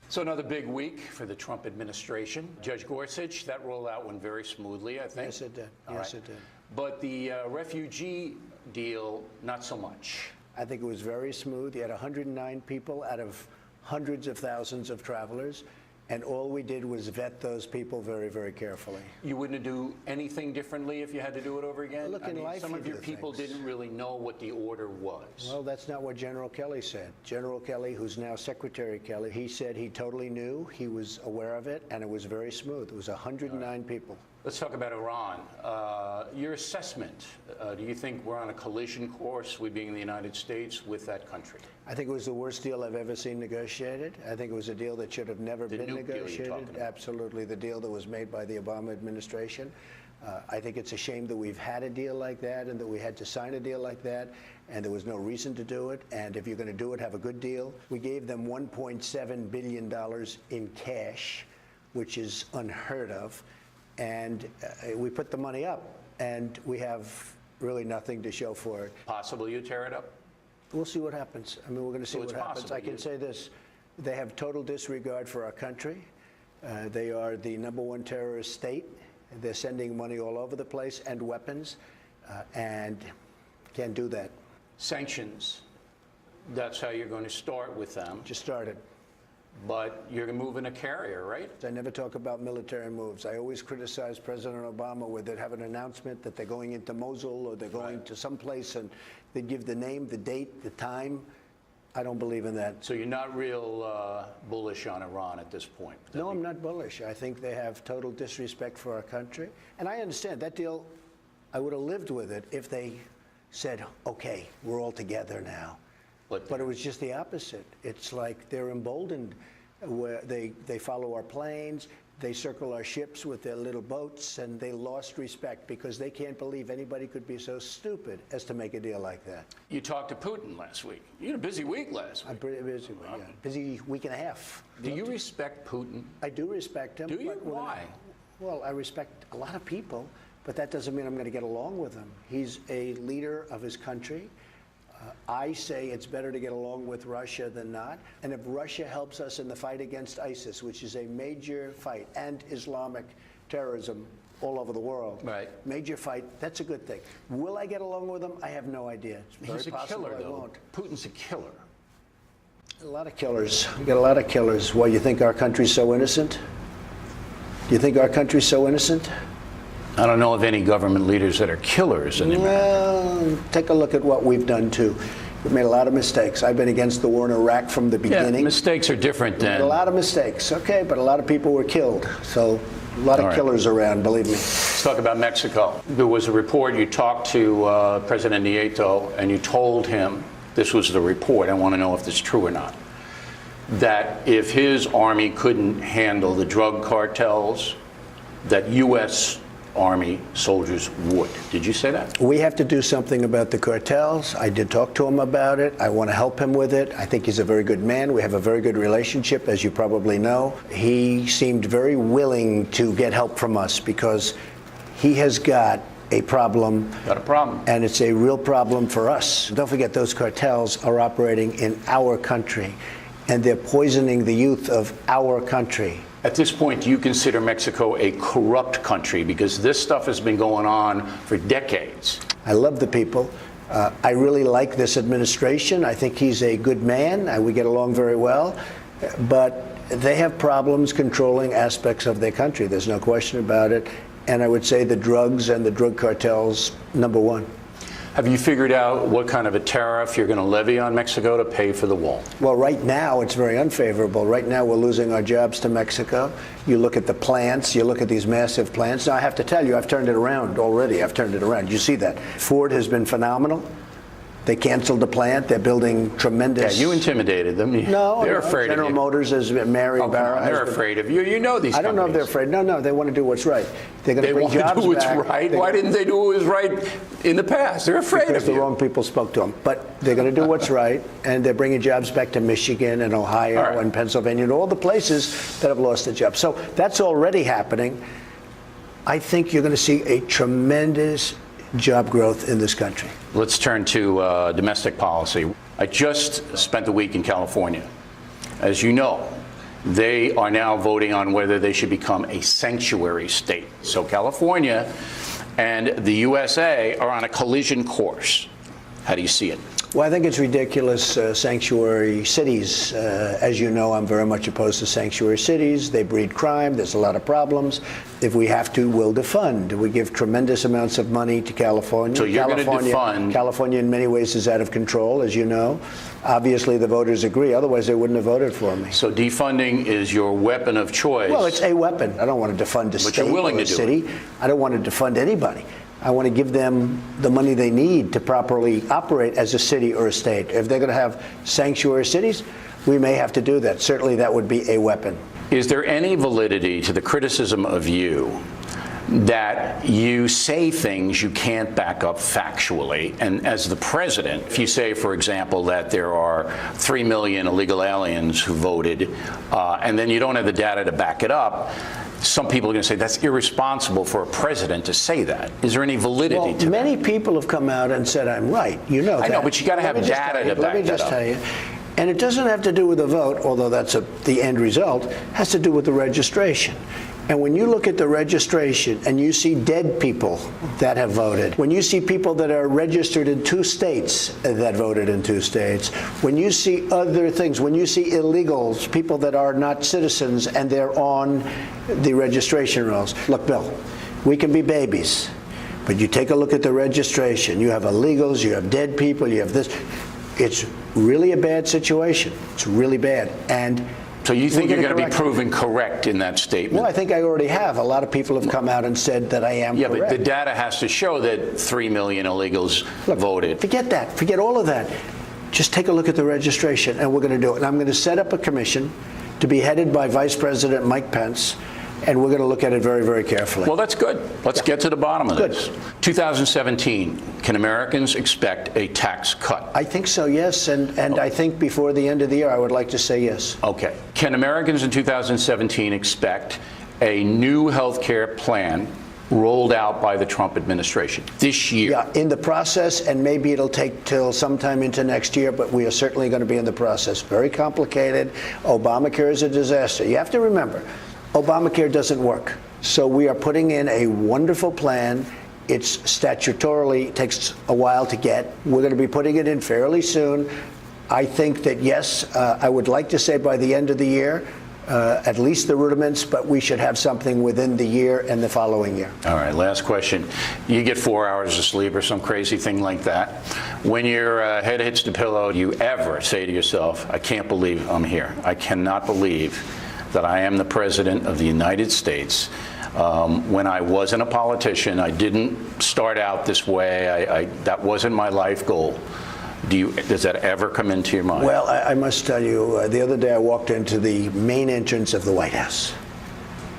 So another big week for the Trump administration. Judge Gorsuch, that rollout went very smoothly, I think. Yes, it did. Yes, it did. But the refugee deal, not so much. I think it was very smooth. You had 109 people out of hundreds of thousands of travelers, and all we did was vet those people very, very carefully. You wouldn't do anything differently if you had to do it over again? Look, in life, some of you your do people things. didn't really know what the order was. Well, that's not what General Kelly said. General Kelly, who's now Secretary Kelly, he said he totally knew, he was aware of it, and it was very smooth. It was 109 people. Let's talk about Iran. Your assessment, do you think we're on a collision course, we being the United States, with that country? I think it was the worst deal I've ever seen negotiated. I think it was a deal that should have never been negotiated. Absolutely, the deal that was made by the Obama administration. I think it's a shame that we've had a deal like that and that we had to sign a deal like that, and there was no reason to do it. And if you're going to do it, have a good deal. We gave them $1.7 billion in cash, which is unheard of. And we put the money up, and we have really nothing to show for it. Possible you tear it up? We'll see what happens. I mean, we're going to see what happens. I can say this. They have total disregard for our country. They are the #1 terrorist state. They're sending money all over the place and weapons, and can't do that. Sanctions, that's how you're going to start with them. Just started. But you're moving a carrier, right? I never talk about military moves. I always criticize President Obama where they'd have an announcement that they're going into Mosul or they're going to some place, and they'd give the name, the date, the time. I don't believe in that. So you're not real bullish on Iran at this point? No, I'm not bullish. I think they have total disrespect for our country. And I understand that deal, I would have lived with it if they said, okay, we're all together now. But it was just the opposite. It's like they're emboldened, where they follow our planes, they circle our ships with their little boats, and they lost respect because they can't believe anybody could be so stupid as to make a deal like that. You talked to Putin last week. You had a busy week last week. I'm pretty busy, yeah. Busy week and a half. Do you respect Putin? I do respect him. Do you? Why? Well, I respect a lot of people, but that doesn't mean I'm going to get along with him. He's a leader of his country. I say it's better to get along with Russia than not. And if Russia helps us in the fight against ISIS, which is a major fight, and Islamic terrorism all over the world, right. Major fight, that's a good thing. Will I get along with him? I have no idea. It's He's a killer, though. Won't. Putin's a killer. A lot of killers. We got a lot of killers. Why, you think our country's so innocent? Do you think our country's so innocent? I don't know of any government leaders that are killers in America. Well, take a look at what we've done too. We've made a lot of mistakes. I've been against the war in Iraq from the beginning. Yeah, mistakes are different than... A lot of mistakes, okay, but a lot of people were killed. So a lot of killers around, believe me. Let's talk about Mexico. There was a report, you talked to President Nieto, and you told him, this was the report, I want to know if this is true or not, that if his army couldn't handle the drug cartels, that U.S. Army soldiers would. Did you say that? We have to do something about the cartels. I did talk to him about it. I want to help him with it. I think he's a very good man. We have a very good relationship, as you probably know. He seemed very willing to get help from us because he has got a problem. Got a problem. And it's a real problem for us. Don't forget, those cartels are operating in our country, and they're poisoning the youth of our country. At this point, do you consider Mexico a corrupt country? Because this stuff has been going on for decades. I love the people. I really like this administration. I think he's a good man. We get along very well. But they have problems controlling aspects of their country. There's no question about it. And I would say the drugs and the drug cartels, #1. Have you figured out what kind of a tariff you're going to levy on Mexico to pay for the wall? Well, right now, it's very unfavorable. Right now, we're losing our jobs to Mexico. You look at the plants, you look at these massive plants. Now, I have to tell you, I've turned it around already. I've turned it around. You see that. Ford has been phenomenal. They canceled the plant. They're building tremendous. Yeah, you intimidated them. No, they're afraid General of you. Motors has been Mary Barra. They're afraid of you. You know these companies. I don't know if they're afraid. No, they want to do what's right. They're going to bring jobs back. They want to do what's right? Why didn't they do what was right in the past? They're afraid of you. Because the wrong people spoke to them. But they're going to do what's right, and they're bringing jobs back to Michigan and Ohio and Pennsylvania and all the places that have lost their jobs. So that's already happening. I think you're going to see a tremendous job growth in this country. Let's turn to domestic policy. I just spent the week in California, as you know, they are now voting on whether they should become a sanctuary state. So California and the USA are on a collision course. How do you see it? Well, I think it's ridiculous, sanctuary cities. As you know, I'm very much opposed to sanctuary cities. They breed crime. There's a lot of problems. If we have to, we'll defund. We give tremendous amounts of money to California. So you're going to defund. California in many ways is out of control, as you know. Obviously, the voters agree. Otherwise, they wouldn't have voted for me. So defunding is your weapon of choice. Well, it's a weapon. I don't want to defund a state or a city. I don't want to defund anybody. I want to give them the money they need to properly operate as a city or a state. If they're going to have sanctuary cities, we may have to do that. Certainly, that would be a weapon. Is there any validity to the criticism of you that you say things you can't back up factually? And as the president, if you say, for example, that there are 3 million illegal aliens who voted, and then you don't have the data to back it up, some people are going to say that's irresponsible for a president to say that. Is there any validity to that? Many people have come out and said I'm right. You know that. I know, but you got to have data to back that up. Let me just tell you. And it doesn't have to do with the vote, although that's the end result. It has to do with the registration. And when you look at the registration and you see dead people that have voted, when you see people that are registered in 2 states that voted in 2 states, when you see other things, when you see illegals, people that are not citizens and they're on the registration rolls. Look, Bill, we can be babies, but you take a look at the registration. You have illegals, you have dead people, you have this. It's really a bad situation. It's really bad. And so you think you're going to be proven correct in that statement? Well, I think I already have. A lot of people have come out and said that I am correct. Yeah, but the data has to show that 3 million illegals voted. Forget that. Forget all of that. Just take a look at the registration, and we're going to do it. And I'm going to set up a commission to be headed by Vice President Mike Pence, and we're going to look at it very, very carefully. Well, that's good. Let's get to the bottom of this. 2017, can Americans expect a tax cut? I think so, yes, and I think before the end of the year, I would like to say yes. Okay. Can Americans in 2017 expect a new health care plan rolled out by the Trump administration this year? Yeah, in the process, and maybe it'll take till sometime into next year, but we are certainly going to be in the process. Very complicated. Obamacare is a disaster. You have to remember, Obamacare doesn't work. So we are putting in a wonderful plan. It's statutorily takes a while to get. We're going to be putting it in fairly soon. I think that, yes, I would like to say by the end of the year, at least the rudiments, but we should have something within the year and the following year. All right, last question. You get 4 hours of sleep or some crazy thing like that. When your head hits the pillow, do you ever say to yourself, I can't believe I'm here. I cannot believe that I am the president of the United States. When I wasn't a politician, I didn't start out this way. That wasn't my life goal. Does that ever come into your mind? Well, I must tell you, the other day I walked into the main entrance of the White House,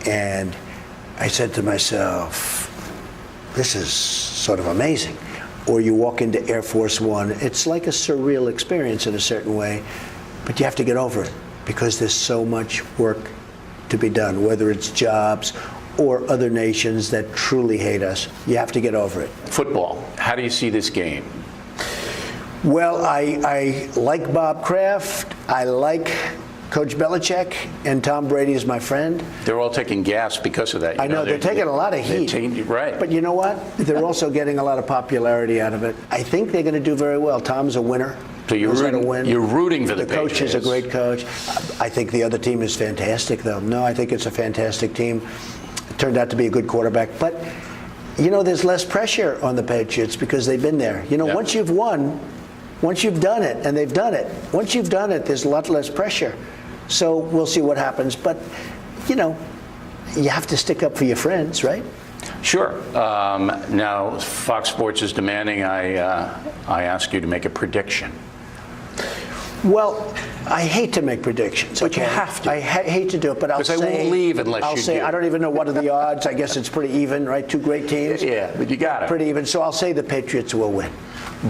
and I said to myself, this is sort of amazing. Or you walk into Air Force One, it's like a surreal experience in a certain way, but you have to get over it because there's so much work to be done, whether it's jobs or other nations that truly hate us. You have to get over it. Football, how do you see this game? Well, I like Bob Kraft. I like Coach Belichick, and Tom Brady is my friend. They're all taking gas because of that. I know, they're taking a lot of heat. Right. But you know what? They're also getting a lot of popularity out of it. I think they're going to do very well. Tom's a winner. So you're rooting for the Patriots. The coach is a great coach. I think the other team is fantastic, though. No, I think it's a fantastic team. It turned out to be a good quarterback. But, you know, there's less pressure on the Patriots because they've been there. You know, once you've won, once you've done it, and they've done it, once you've done it, there's a lot less pressure. So we'll see what happens. But, you know, you have to stick up for your friends, right? Sure. Now, Fox Sports is demanding I ask you to make a prediction. Well, I hate to make predictions. But you have to. I hate to do it, but I'll say... Because I won't leave unless you do. I don't even know what are the odds. I guess it's pretty even, right? 2 great teams. Yeah, but you got it. Pretty even. So I'll say the Patriots will win.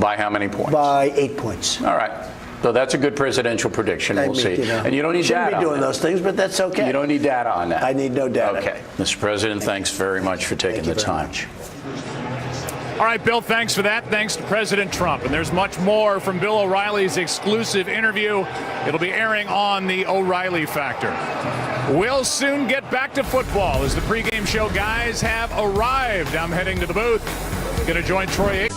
By how many points? By 8 points. All right. So that's a good presidential prediction. We'll see. You know, and you don't need data on that. Shouldn't be doing those things, but that's okay. You don't need data on that. I need no data. Okay. Mr. President, thanks very much for taking the time. All right, Bill, thanks for that. Thanks to President Trump. And there's much more from Bill O'Reilly's exclusive interview. It'll be airing on the O'Reilly Factor. We'll soon get back to football as the pregame show guys have arrived. I'm heading to the booth. Going to join Troy.